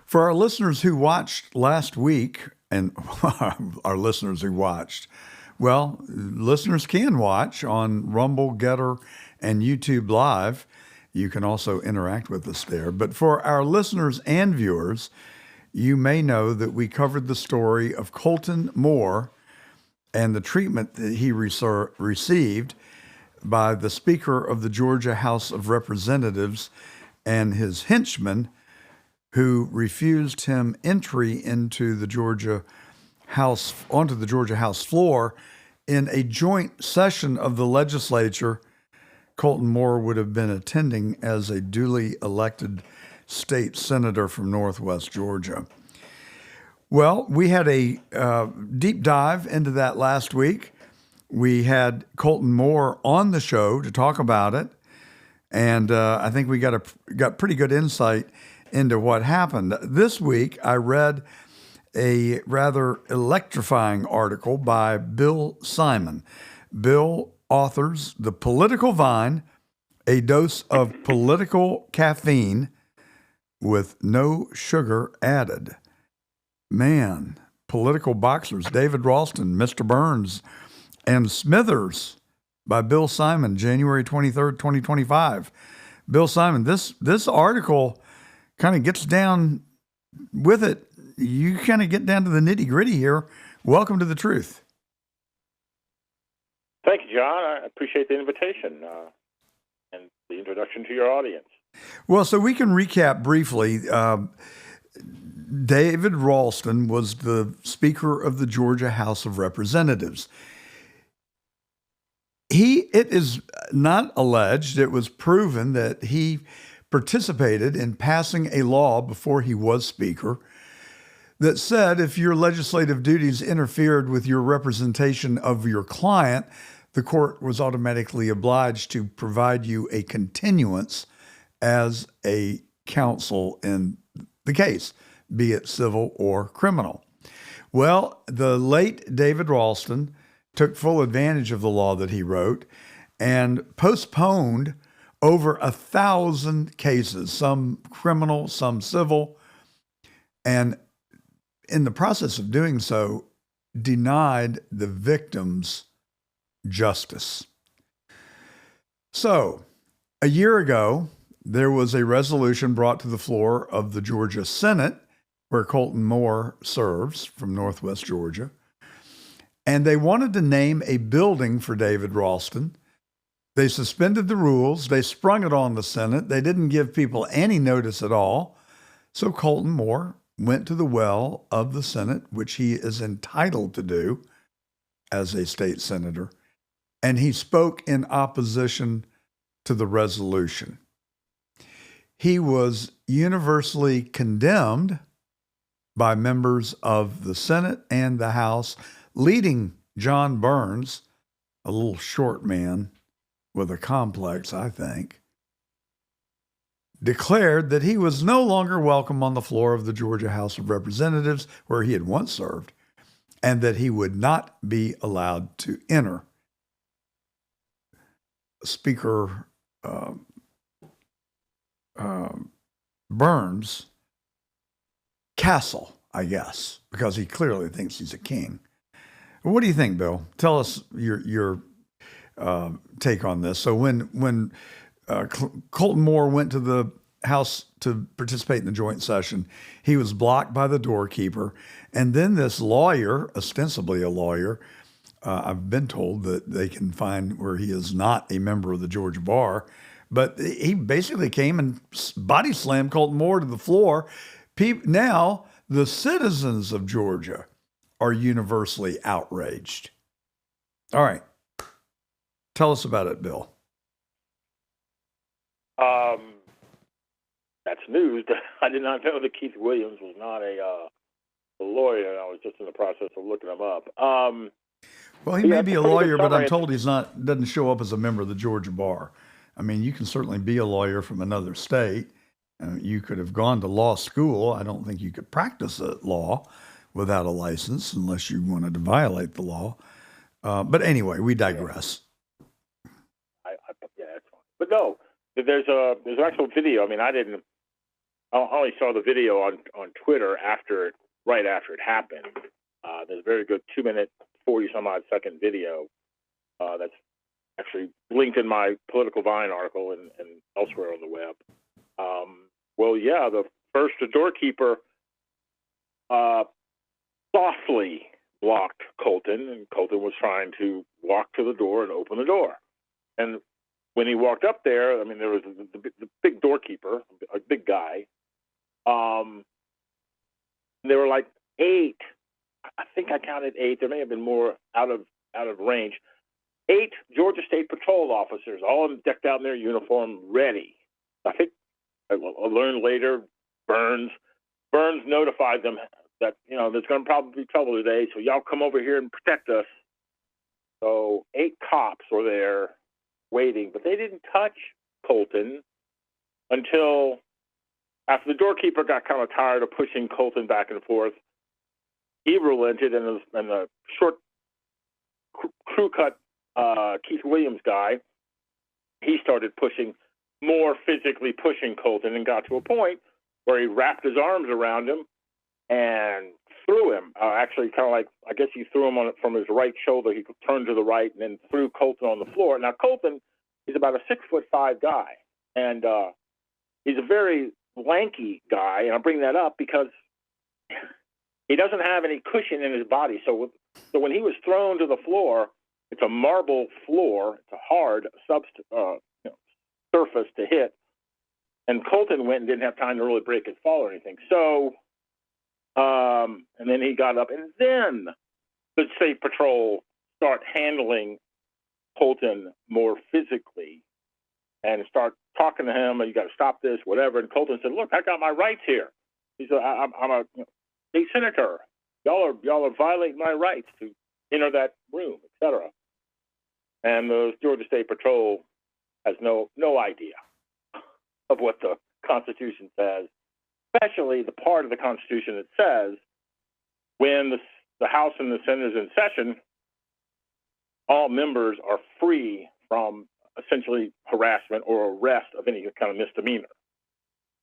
For our listeners who watched last week, and our listeners who watched, well, listeners can watch on Rumble, Getter, and YouTube Live. You can also interact with us there. But for our listeners and viewers, you may know that we covered the story of Colton Moore and the treatment that he received by the Speaker of the Georgia House of Representatives and his henchmen who refused him entry into the Georgia House, onto the Georgia House floor in a joint session of the legislature Colton Moore would have been attending as a duly elected state senator from Northwest Georgia. Well, we had a deep dive into that last week. We had Colton Moore on the show to talk about it, and I think we got pretty good insight into what happened. This week, I read a rather electrifying article by Bill Simon. Bill authors The Political Vine, a dose of political caffeine with no sugar added. Man, political boxers, David Ralston, Mr. Burns, and Smithers by Bill Simon, January 23rd, 2025. Bill Simon, this article kind of gets down with it. You kind of get down to the nitty gritty here. Welcome to the truth. Thank you, John. I appreciate the invitation and the introduction to your audience. Well, so we can recap briefly. David Ralston was the Speaker of the Georgia House of Representatives. It is not alleged, it was proven that he participated in passing a law before he was Speaker that said if your legislative duties interfered with your representation of your client, the court was automatically obliged to provide you a continuance as a counsel in the case, be it civil or criminal. Well, the late David Ralston took full advantage of the law that he wrote and postponed over 1,000 cases, some criminal, some civil, and in the process of doing so, denied the victims justice. So, a year ago, there was a resolution brought to the floor of the Georgia Senate, where Colton Moore serves from Northwest Georgia, and they wanted to name a building for David Ralston. They suspended the rules. They sprung it on the Senate. They didn't give people any notice at all. So Colton Moore went to the well of the Senate, which he is entitled to do as a state senator, and he spoke in opposition to the resolution. He was universally condemned by members of the Senate and the House, leading John Burns, a little short man with a complex, I think, declared that he was no longer welcome on the floor of the Georgia House of Representatives, where he had once served, and that he would not be allowed to enter. Speaker Burns' castle, I guess, because he clearly thinks he's a king. What do you think, Bill? Tell us your take on this. So when Colton Moore went to the House to participate in the joint session, he was blocked by the doorkeeper. And then this lawyer, ostensibly a lawyer, I've been told that they can find where he is not a member of the Georgia bar, but he basically came and body slammed Colton Moore to the floor. Now the citizens of Georgia are universally outraged. All right. Tell us about it, Bill. That's news. I did not know that Keith Williams was not a lawyer. I was just in the process of looking him up. Well, he may be a lawyer, but I'm told doesn't show up as a member of the Georgia bar. I mean, you can certainly be a lawyer from another state. You could have gone to law school. I don't think you could practice law without a license unless you wanted to violate the law. But anyway, we digress. Yeah, that's fine. But no, there's an actual video. I mean, I didn't I only saw the video on Twitter right after it happened. There's a very good 2-minute, 40-some-odd-second video that's actually linked in my Political Vine article and elsewhere on the web. The first doorkeeper softly blocked Colton, and Colton was trying to walk to the door and open the door. And when he walked up there, I mean, there was the big doorkeeper, a big guy. There were like 8. I think I counted 8. There may have been more out of range. 8 Georgia State Patrol officers, all of them decked out in their uniform, ready. I think I learned later, Burns notified them that, there's going to probably be trouble today, so y'all come over here and protect us. So 8 cops were there waiting, but they didn't touch Colton until after the doorkeeper got kind of tired of pushing Colton back and forth. He relented, and the short crew cut Keith Williams guy, he started more physically pushing Colton, and got to a point where he wrapped his arms around him and threw him. Actually, kind of like, I guess he threw him from his right shoulder. He turned to the right and then threw Colton on the floor. Now, Colton is about a 6'5" guy, and he's a very lanky guy. And I bring that up because he doesn't have any cushion in his body. So when he was thrown to the floor, it's a marble floor. It's a hard surface to hit. And Colton went and didn't have time to really break his fall or anything. So, and then he got up, and then the State Patrol start handling Colton more physically and start talking to him. You got to stop this, whatever. And Colton said, "Look, I got my rights here." He said, "I'm a state senator. Y'all are violating my rights to enter that room, etc." And the Georgia State Patrol has no idea of what the Constitution says, especially the part of the Constitution that says when the House and the Senate is in session, all members are free from essentially harassment or arrest of any kind of misdemeanor.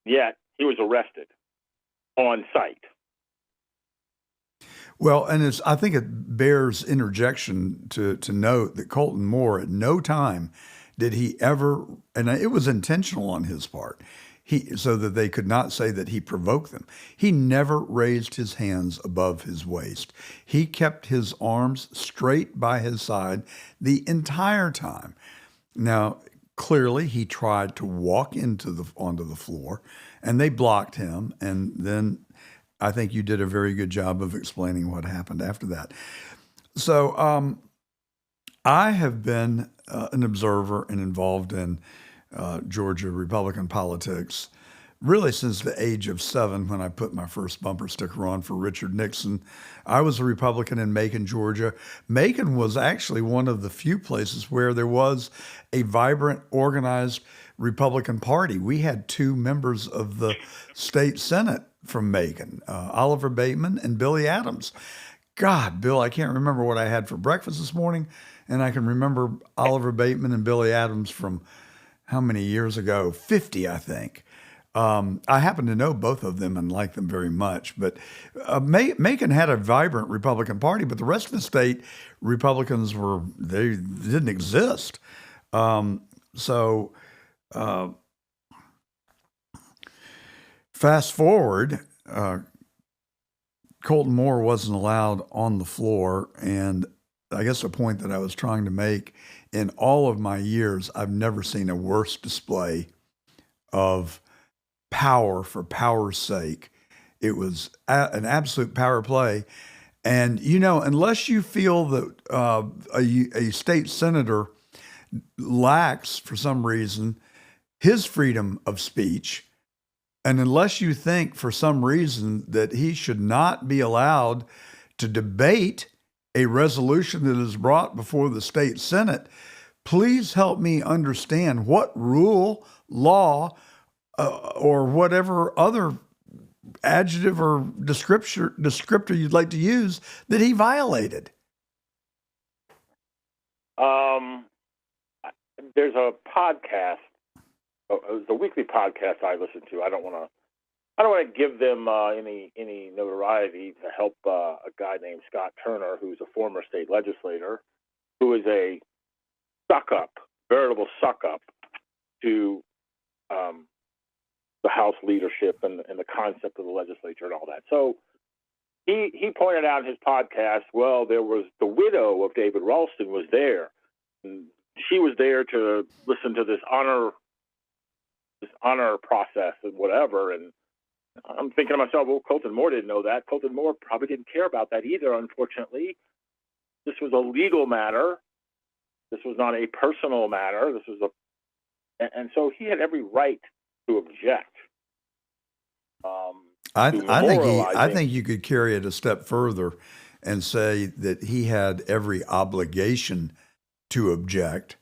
Yet he was arrested on site. Well, and I think it bears interjection to note that Colton Moore at no time did he ever, and it was intentional on his part, so that they could not say that he provoked them. He never raised his hands above his waist. He kept his arms straight by his side the entire time. Now, clearly, he tried to walk onto the floor, and they blocked him. And then I think you did a very good job of explaining what happened after that. So I have been an observer and involved in Georgia Republican politics really since the age of 7 when I put my first bumper sticker on for Richard Nixon. I was a Republican in Macon, Georgia. Macon was actually one of the few places where there was a vibrant, organized Republican Party. We had 2 members of the state Senate from Macon, Oliver Bateman and Billy Adams. God, Bill, I can't remember what I had for breakfast this morning, and I can remember Oliver Bateman and Billy Adams from how many years ago? 50, I think. I happen to know both of them and like them very much. But Macon had a vibrant Republican Party, but the rest of the state, Republicans they didn't exist. So fast forward, Colton Moore wasn't allowed on the floor. And I guess the point that I was trying to make, in all of my years, I've never seen a worse display of power for power's sake. It was an absolute power play. And, unless you feel that a state senator lacks, for some reason, his freedom of speech, and unless you think for some reason that he should not be allowed to debate a resolution that is brought before the state Senate, please help me understand what rule, law, or whatever other adjective or descriptor you'd like to use that he violated. There's a podcast. It was a weekly podcast I listen to. I don't want to I don't want to give them any notoriety to help a guy named Scott Turner, who's a former state legislator, who is a suck up, veritable suck up to the House leadership and the concept of the legislature and all that. So he pointed out in his podcast, well, there was the widow of David Ralston was there. And she was there to listen to this honor process and whatever. And I'm thinking to myself, well, Colton Moore didn't know that. Colton Moore probably didn't care about that either, unfortunately. This was a legal matter. This was not a personal matter. And so he had every right to object. I think you could carry it a step further and say that he had every obligation to object.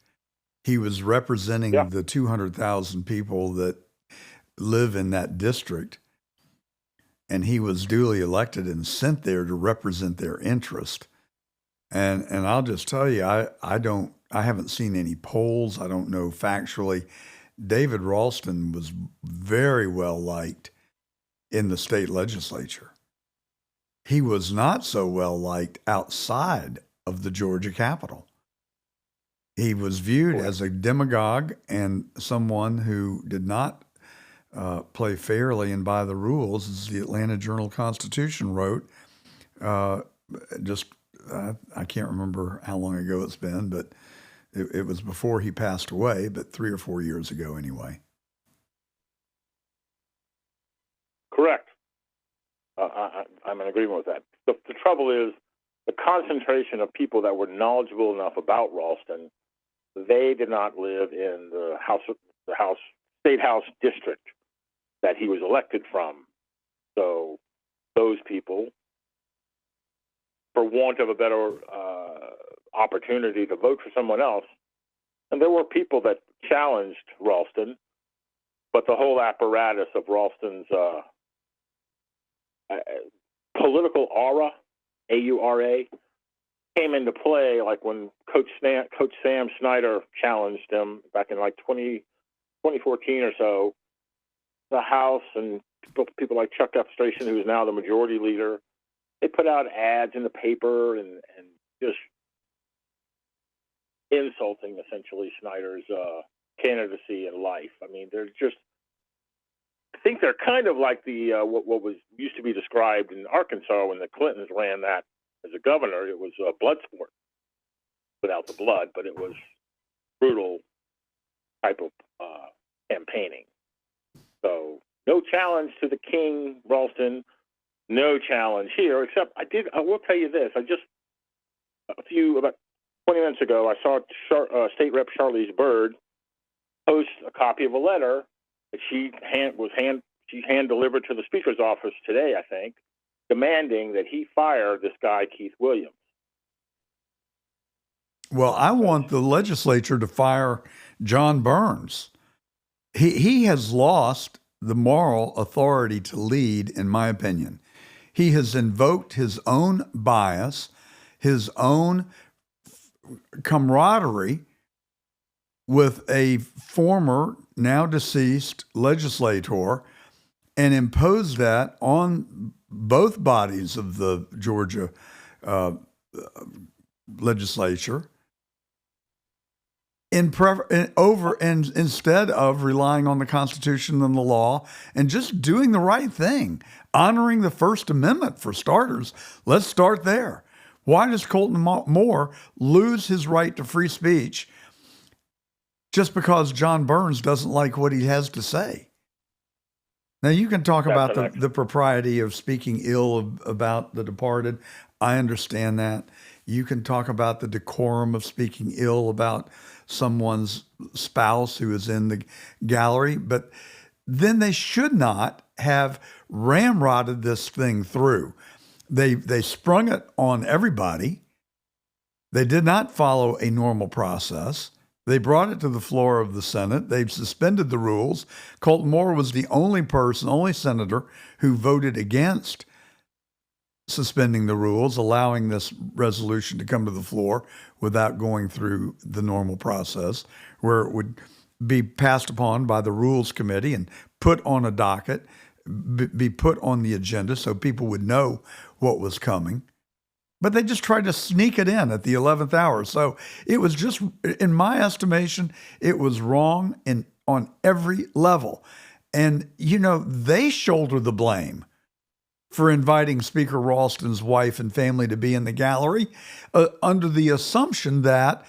He was representing the 200,000 people that live in that district, and he was duly elected and sent there to represent their interest. And I'll just tell you, I haven't seen any polls. I don't know factually. David Ralston was very well liked in the state legislature. He was not so well liked outside of the Georgia Capitol. He was viewed as a demagogue and someone who did not play fairly and by the rules, as the Atlanta Journal-Constitution wrote. I can't remember how long ago it's been, but it was before he passed away, but 3 or 4 years ago anyway. Correct. I'm in agreement with that. The trouble is the concentration of people that were knowledgeable enough about Ralston. They did not live in the state house district that he was elected from. So those people, for want of a better opportunity to vote for someone else, and there were people that challenged Ralston, but the whole apparatus of Ralston's political aura, AURA, came into play like when Coach Sam Snyder challenged him back in like 2014 or so. The House and people like Chuck Epstein, who is now the majority leader, they put out ads in the paper and just insulting essentially Snyder's candidacy in life. I mean, they're just, I think they're kind of like the what was used to be described in Arkansas when the Clintons ran that as a governor. It was a blood sport without the blood, but it was brutal type of campaigning. So no challenge to the King, Ralston, no challenge here, except I will tell you this. About 20 minutes ago, I saw State Rep Charlize Byrd post a copy of a letter that she hand delivered to the Speaker's office today, I think, demanding that he fire this guy, Keith Williams. Well, I want the legislature to fire John Burns. He has lost the moral authority to lead, in my opinion. He has invoked his own bias, his own camaraderie with a former, now deceased legislator, and imposed that on both bodies of the Georgia legislature instead of relying on the Constitution and the law and just doing the right thing, honoring the First Amendment for starters. Let's start there. Why does Colton Moore lose his right to free speech just because John Burns doesn't like what he has to say? Now, you can talk about the propriety of speaking ill about the departed. I understand that. You can talk about the decorum of speaking ill about someone's spouse who is in the gallery, but then they should not have ramrodded this thing through. They sprung it on everybody. They did not follow a normal process. They brought it to the floor of the Senate. They've suspended the rules. Colton Moore was the only senator who voted against suspending the rules, allowing this resolution to come to the floor without going through the normal process, where it would be passed upon by the Rules Committee and put on a docket be put on the agenda so people would know what was coming. But they just tried to sneak it in at the 11th hour. So it was just, in my estimation, it was wrong on every level. And, they shoulder the blame for inviting Speaker Ralston's wife and family to be in the gallery under the assumption that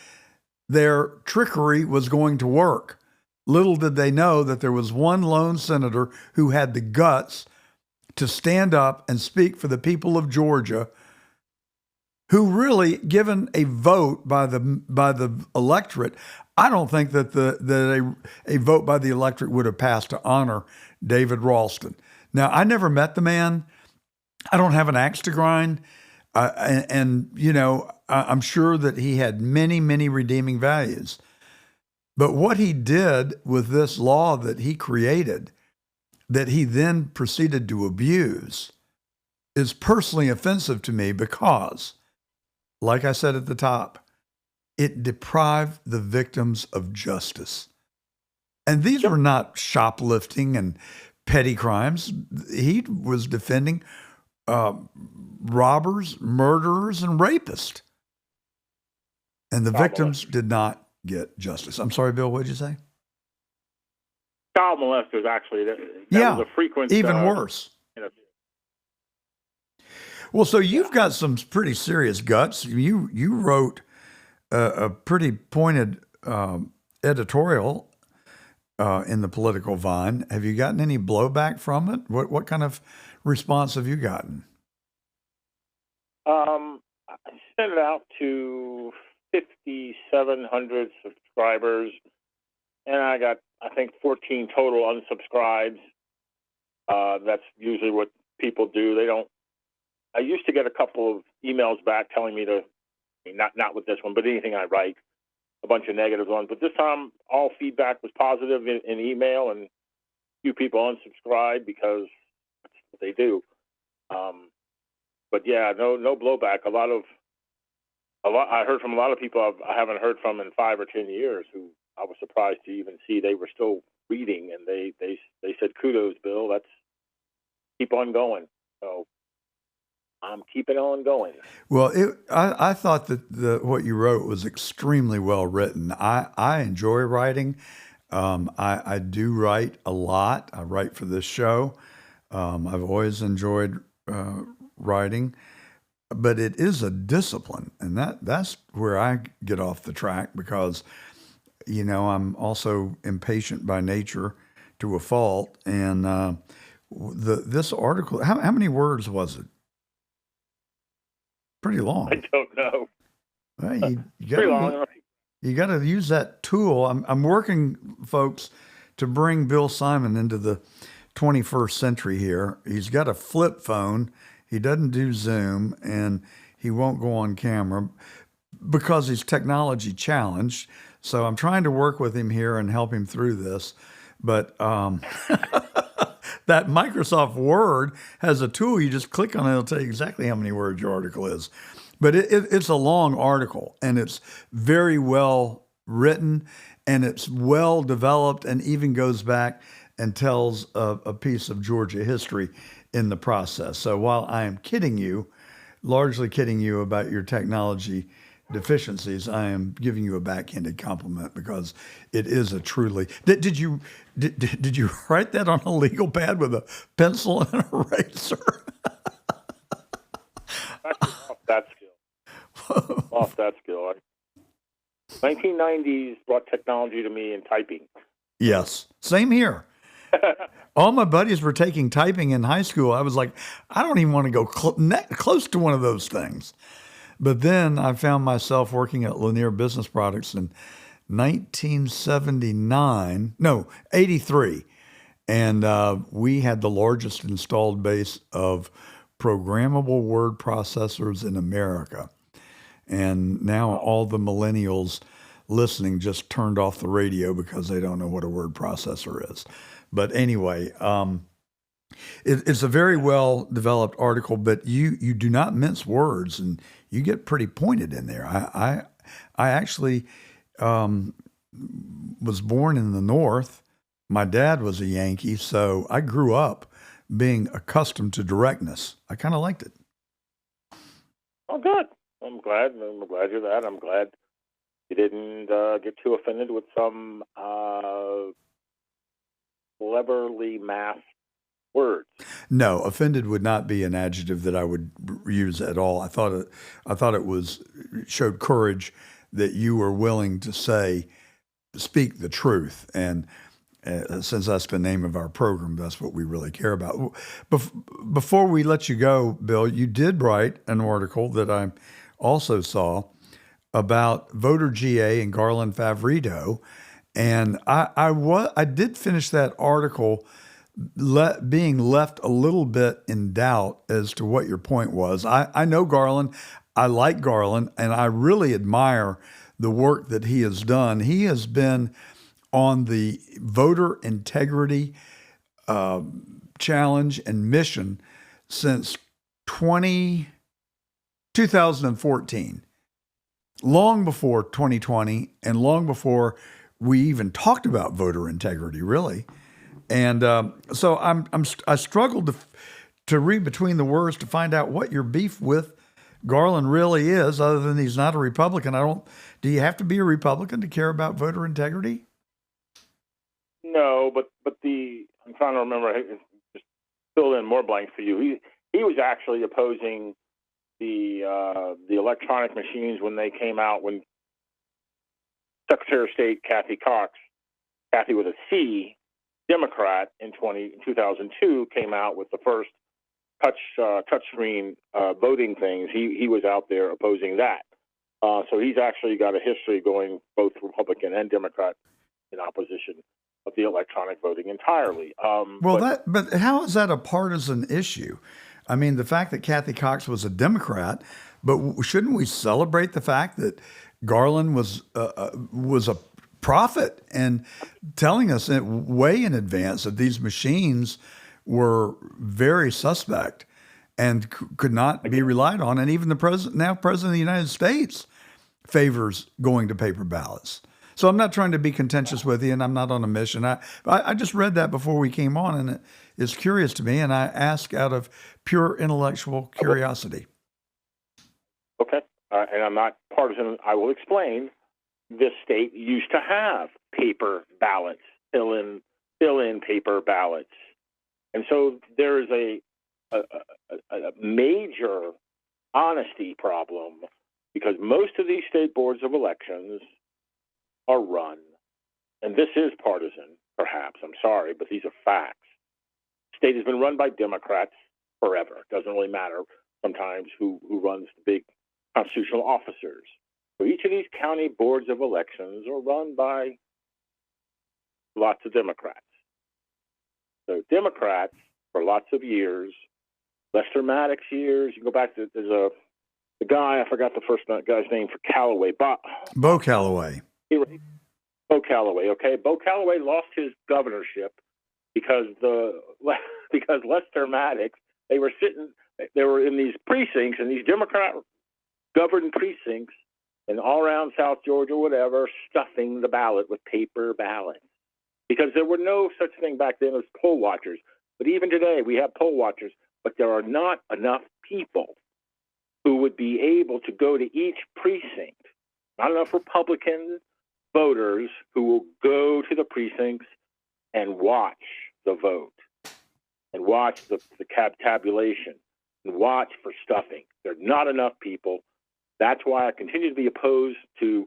their trickery was going to work. Little did they know that there was one lone senator who had the guts to stand up and speak for the people of Georgia, who really, given a vote by the electorate, I don't think that a vote by the electorate would have passed to honor David Ralston. Now, I never met the man. I don't have an axe to grind. I'm sure that he had many, many redeeming values. But what he did with this law that he created, that he then proceeded to abuse, is personally offensive to me because, like I said at the top, it deprived the victims of justice. And these were not shoplifting and petty crimes. He was defending robbers, murderers, and rapists. And the victims did not get justice. I'm sorry, Bill, what did you say? Child molesters, actually. That was a frequent... Even worse. Well, so you've got some pretty serious guts. You wrote a pretty pointed editorial in the Political Vine. Have you gotten any blowback from it? What kind of response have you gotten? I sent it out to 5,700 subscribers, and I got, I think, 14 total unsubscribes. That's usually what people do. They don't. I used to get a couple of emails back telling me to, not with this one, but anything I write, a bunch of negative ones. But this time, all feedback was positive in email, and a few people unsubscribed because that's what they do. But yeah, no blowback. I heard from a lot of people I haven't heard from in 5 or 10 years who I was surprised to even see they were still reading, and they said, "Kudos, Bill. That's keep on going." So I'm keeping on going. Well, I thought that what you wrote was extremely well written. I enjoy writing. I do write a lot. I write for this show. I've always enjoyed writing, but it is a discipline, and that's where I get off the track because, I'm also impatient by nature to a fault. And this article, how many words was it? Pretty long. I don't know. Well, you got to use that tool. I'm working, folks, to bring Bill Simon into the 21st century here. He's got a flip phone. He doesn't do Zoom, and he won't go on camera because he's technology challenged. So I'm trying to work with him here and help him through this. But that Microsoft Word has a tool. You just click on it. It'll tell you exactly how many words your article is. But it's a long article, and it's very well written, and it's well developed, and even goes back and tells a piece of Georgia history in the process. So while I am largely kidding you about your technology deficiencies, I am giving you a backhanded compliment because it is a truly. Did you write that on a legal pad with a pencil and an eraser? Lost that skill. 1990s brought technology to me in typing. Yes, same here. All my buddies were taking typing in high school. I was like, I don't even want to go close to one of those things. But then I found myself working at Lanier Business Products in 83. And we had the largest installed base of programmable word processors in America. And now all the millennials listening just turned off the radio because they don't know what a word processor is. But anyway, it's a very well developed article, but you do not mince words, and you get pretty pointed in there. I actually was born in the North. My dad was a Yankee, so I grew up being accustomed to directness. I kind of liked it. Oh, good. I'm glad. I'm glad you're that. I'm glad you didn't get too offended with some cleverly masked words. No, offended would not be an adjective that I would use at all. I thought it showed courage that you were willing to speak the truth. And since that's the name of our program, that's what we really care about. Before we let you go, Bill, you did write an article that I also saw about voter GA and Garland Favorito. And I did finish that article being left a little bit in doubt as to what your point was. I know Garland. I like Garland, and I really admire the work that he has done. He has been on the voter integrity challenge and mission since 2014, long before 2020, and long before we even talked about voter integrity, really. And so I struggled to read between the words to find out what your beef with Garland really is, other than he's not a Republican. Do you have to be a Republican to care about voter integrity? No, but I'm trying to remember. Just fill in more blanks for you. He was actually opposing the electronic machines when they came out, when Secretary of State Kathy with a C, Democrat in 2002 came out with the first touchscreen voting things. He was out there opposing that. So he's actually got a history going both Republican and Democrat in opposition of the electronic voting entirely. But how is that a partisan issue? I mean, the fact that Kathy Cox was a Democrat, but shouldn't we celebrate the fact that Garland was a prophet and telling us way in advance that these machines were very suspect and could not be relied on, and even the president of the United States favors going to paper ballots. So I'm not trying to be contentious with you, and I'm not on a mission. I just read that before we came on, and it is curious to me, and I ask out of pure intellectual curiosity. Okay, and I'm not partisan. I will explain. This state used to have paper ballots, fill in paper ballots, and so there is a major honesty problem, because most of these state boards of elections are run, and this is partisan, perhaps. I'm sorry, but these are facts. State has been run by Democrats forever. It doesn't really matter sometimes who runs the big constitutional officers. So each of these county boards of elections are run by lots of Democrats. So Democrats, for lots of years, Lester Maddox years, you go back to, there's the guy, I forgot the first guy's name for Callaway. Bo Callaway. Bo Callaway, okay? Bo Callaway lost his governorship because Lester Maddox, they were in these precincts, and these Democrat-governed precincts, and all around South Georgia, whatever, stuffing the ballot with paper ballots. Because there were no such thing back then as poll watchers. But even today, we have poll watchers, but there are not enough people who would be able to go to each precinct. Not enough Republican voters who will go to the precincts and watch the vote, and watch the tabulation, and watch for stuffing. There are not enough people. That's why I continue to be opposed to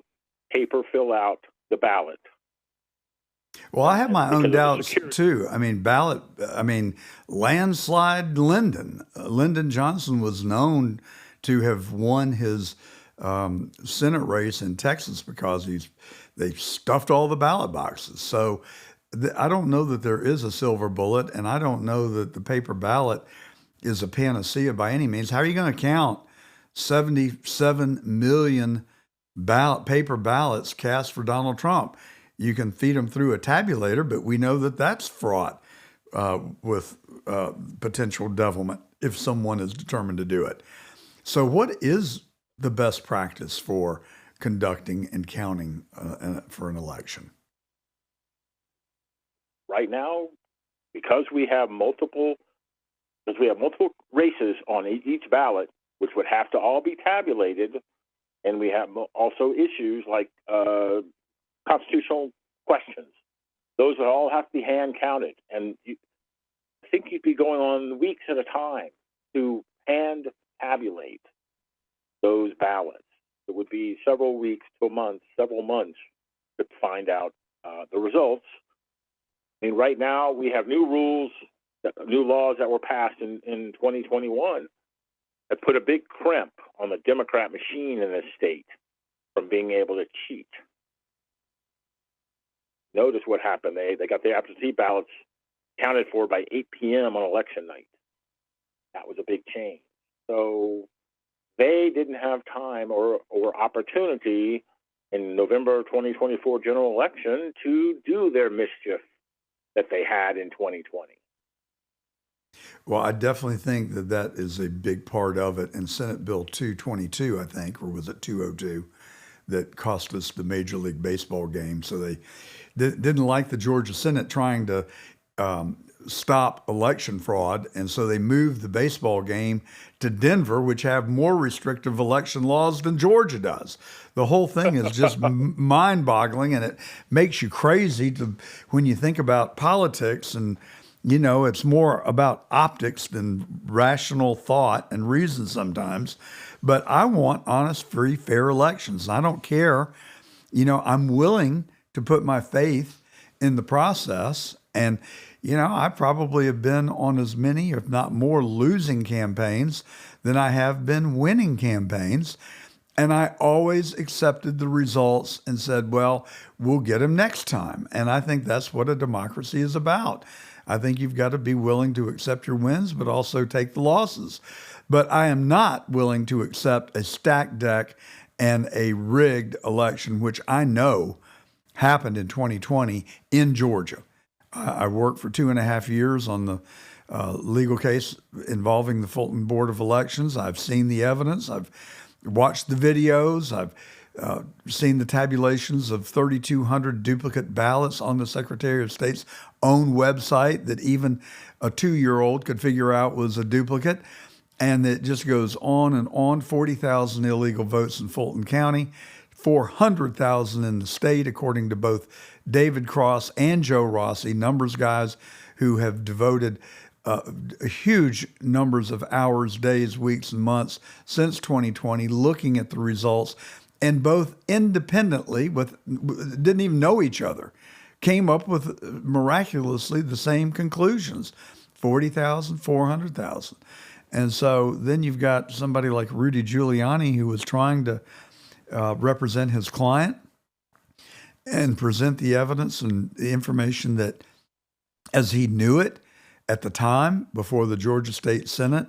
paper fill out the ballot. Well, I have my own doubts too. I mean, landslide Lyndon. Lyndon Johnson was known to have won his Senate race in Texas because they stuffed all the ballot boxes. So I don't know that there is a silver bullet, and I don't know that the paper ballot is a panacea by any means. How are you going to count 77 million paper ballots cast for Donald Trump? You can feed them through a tabulator, but we know that that's fraught with potential devilment if someone is determined to do it. So what is the best practice for conducting and counting for an election? Right now, because we have multiple because we have multiple races on each ballot, which would have to all be tabulated, and we have also issues like constitutional questions. Those would all have to be hand counted, and I think you'd be going on weeks at a time to hand tabulate those ballots. It would be several weeks to several months to find out the results. I mean, right now we have new rules, new laws that were passed in 2021 that put a big crimp on the Democrat machine in this state from being able to cheat. Notice what happened. They got the absentee ballots counted for by 8 p.m. on election night. That was a big change. So they didn't have time or opportunity in November 2024 general election to do their mischief that they had in 2020. Well, I definitely think that is a big part of it. And Senate Bill 222, I think, or was it 202, that cost us the Major League Baseball game. So they didn't like the Georgia Senate trying to stop election fraud, and so they moved the baseball game to Denver, which have more restrictive election laws than Georgia does. The whole thing is just mind-boggling, and it makes you crazy when you think about politics. And it's more about optics than rational thought and reason sometimes. But I want honest, free, fair elections. I don't care. I'm willing to put my faith in the process. And I probably have been on as many, if not more, losing campaigns than I have been winning campaigns. And I always accepted the results and said, well, we'll get them next time. And I think that's what a democracy is about. I think you've got to be willing to accept your wins, but also take the losses. But I am not willing to accept a stacked deck and a rigged election, which I know happened in 2020 in Georgia. I worked for 2.5 years on the legal case involving the Fulton Board of Elections. I've seen the evidence. I've watched the videos. I've seen the tabulations of 3,200 duplicate ballots on the Secretary of State's own website that even a 2-year-old could figure out was a duplicate. And it just goes on and on. 40,000 illegal votes in Fulton County, 400,000 in the state, according to both David Cross and Joe Rossi, numbers guys who have devoted huge numbers of hours, days, weeks, and months since 2020 looking at the results, and both independently, didn't even know each other, came up with miraculously the same conclusions, 40,000, 400,000. And so then you've got somebody like Rudy Giuliani who was trying to represent his client and present the evidence and the information that, as he knew it at the time before the Georgia State Senate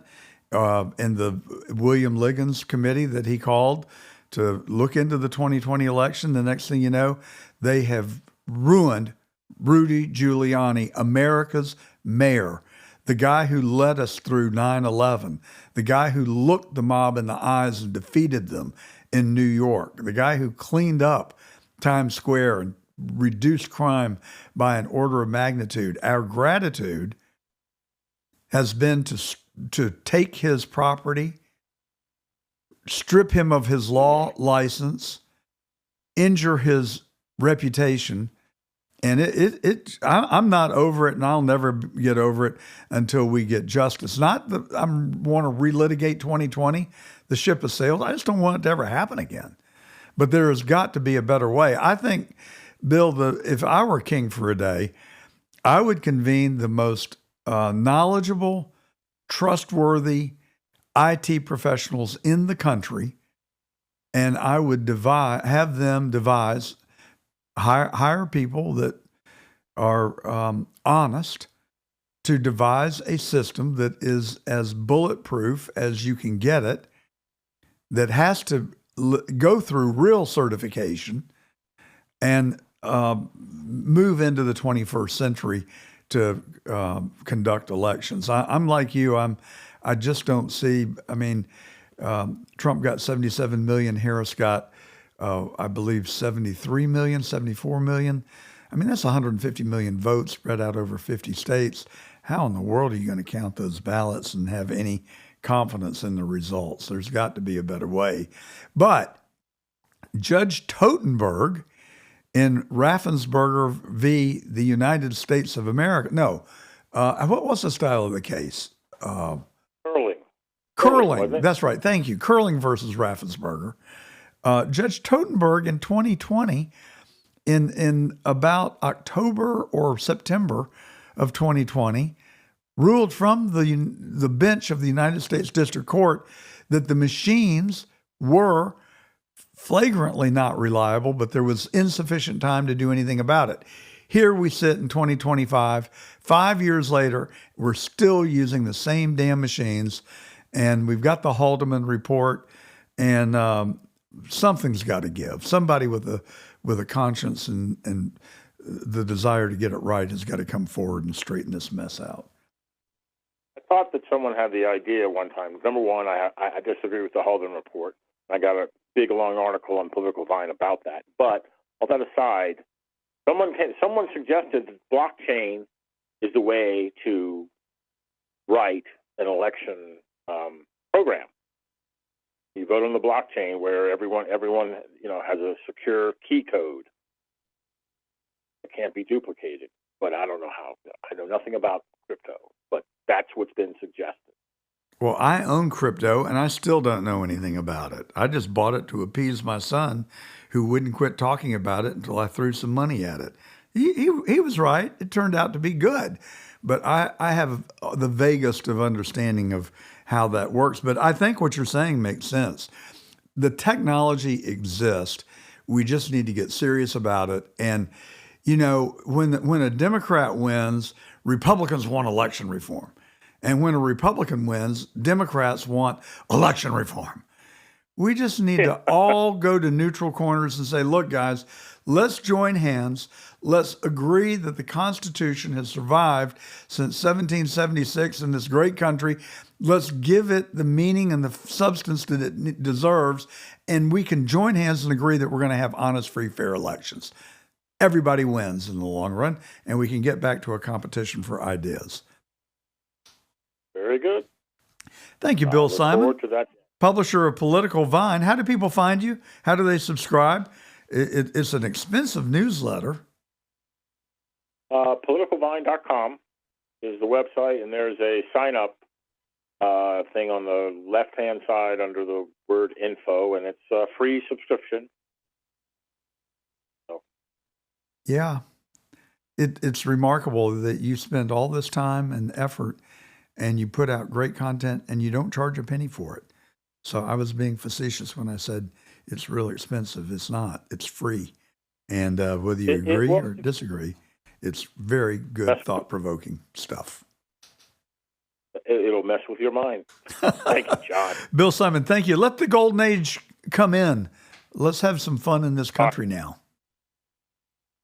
and the William Liggins committee that he called to look into the 2020 election. The next thing you know, they have ruined Rudy Giuliani, America's mayor, the guy who led us through 9/11, the guy who looked the mob in the eyes and defeated them in New York, the guy who cleaned up Times Square and reduced crime by an order of magnitude. Our gratitude has been to take his property, strip him of his law license, injure his reputation. And I'm not over it, and I'll never get over it until we get justice. Not that I want to relitigate 2020. The ship has sailed. I just don't want it to ever happen again. But there has got to be a better way. I think, Bill, if I were king for a day, I would convene the most knowledgeable, trustworthy IT professionals in the country, and I would have them devise, hire people that are honest to devise a system that is as bulletproof as you can get it, that has to go through real certification and move into the 21st century to conduct elections. I'm like you. I just don't see. I mean, Trump got 77 million. Harris got, I believe, 73 million, 74 million. I mean, that's 150 million votes spread out over 50 states. how in the world are you going to count those ballots and have any confidence in the results? There's got to be a better way. But Judge Totenberg in Raffensperger v. the United States of America. No, what was the style of the case? Curling. Curling. That's right. Thank you. Curling versus Raffensperger. Judge Totenberg in 2020, in about October or September of 2020, ruled from the bench of the United States District Court that the machines were flagrantly not reliable, but there was insufficient time to do anything about it. Here we sit in 2025, 5 years later, we're still using the same damn machines, and we've got the Haldeman report, and something's got to give. Somebody with a conscience and the desire to get it right has got to come forward and straighten this mess out. I thought that someone had the idea one time. Number one, I disagree with the Haldeman report. I got a big long article on Political Vine about that. But all that aside, someone suggested that blockchain is the way to write an election program. You vote on the blockchain where everyone has a secure key code. It can't be duplicated. But I don't know how. I know nothing about crypto, but that's what's been suggested. Well, I own crypto, and I still don't know anything about it. I just bought it to appease my son, who wouldn't quit talking about it until I threw some money at it. He was right. It turned out to be good. But I have the vaguest of understanding of how that works. But I think what you're saying makes sense. The technology exists. We just need to get serious about it. And, when a Democrat wins, Republicans want election reform. And when a Republican wins, Democrats want election reform. We just need to all go to neutral corners and say, look, guys, let's join hands. Let's agree that the Constitution has survived since 1776 in this great country. Let's give it the meaning and the substance that it deserves. And we can join hands and agree that we're going to have honest, free, fair elections. Everybody wins in the long run, and we can get back to a competition for ideas. Very good. Thank you, Bill Simon, forward to that. Publisher of Political Vine. How do people find you? How do they subscribe? It's an expensive newsletter. Politicalvine.com is the website, and there's a sign-up thing on the left-hand side under the word info, and it's a free subscription. So. Yeah. It's remarkable that you spend all this time and effort and you put out great content and you don't charge a penny for it. So I was being facetious when I said it's really expensive. It's not. It's free. And whether you agree or disagree, it's very good, thought-provoking stuff. It'll mess with your mind. Thank you, John. Bill Simon, thank you. Let the golden age come in. Let's have some fun in this country now.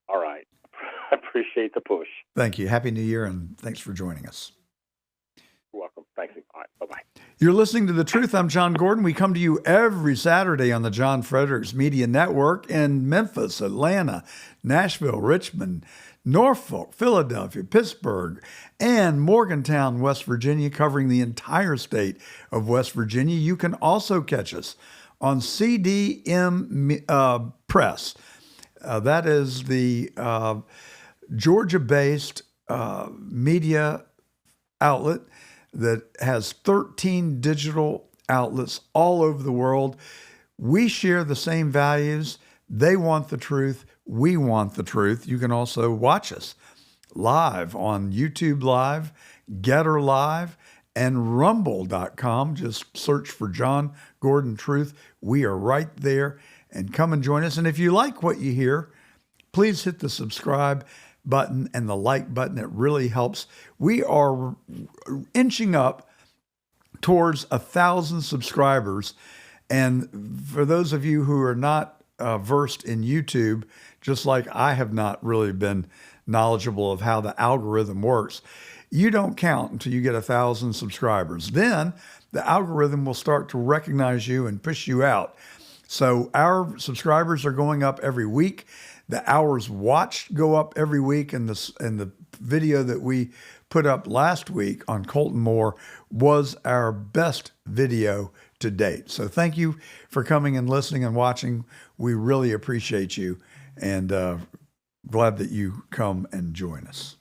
All right. I appreciate the push. Thank you. Happy New Year, and thanks for joining us. You're welcome. Thanks. All right. Bye-bye. You're listening to The Truth. I'm John Gordon. We come to you every Saturday on the John Fredericks Media Network in Memphis, Atlanta, Nashville, Richmond, Norfolk, Philadelphia, Pittsburgh, and Morgantown, West Virginia, covering the entire state of West Virginia. You can also catch us on CDM Press. That is the Georgia-based media outlet that has 13 digital outlets all over the world. We share the same values. They want the truth. We want the truth. You can also watch us live on YouTube Live, Getter Live, and Rumble.com. Just search for John Gordon Truth. We are right there. And come and join us. And if you like what you hear, please hit the subscribe button and the like button. It really helps. We are inching up towards 1,000 subscribers. And for those of you who are not versed in YouTube, just like I have not really been knowledgeable of how the algorithm works, you don't count until you get 1,000 subscribers. Then the algorithm will start to recognize you and push you out. So our subscribers are going up every week. The hours watched go up every week, and the video that we put up last week on Colton Moore was our best video to date. So thank you for coming and listening and watching. We really appreciate you, and glad that you come and join us.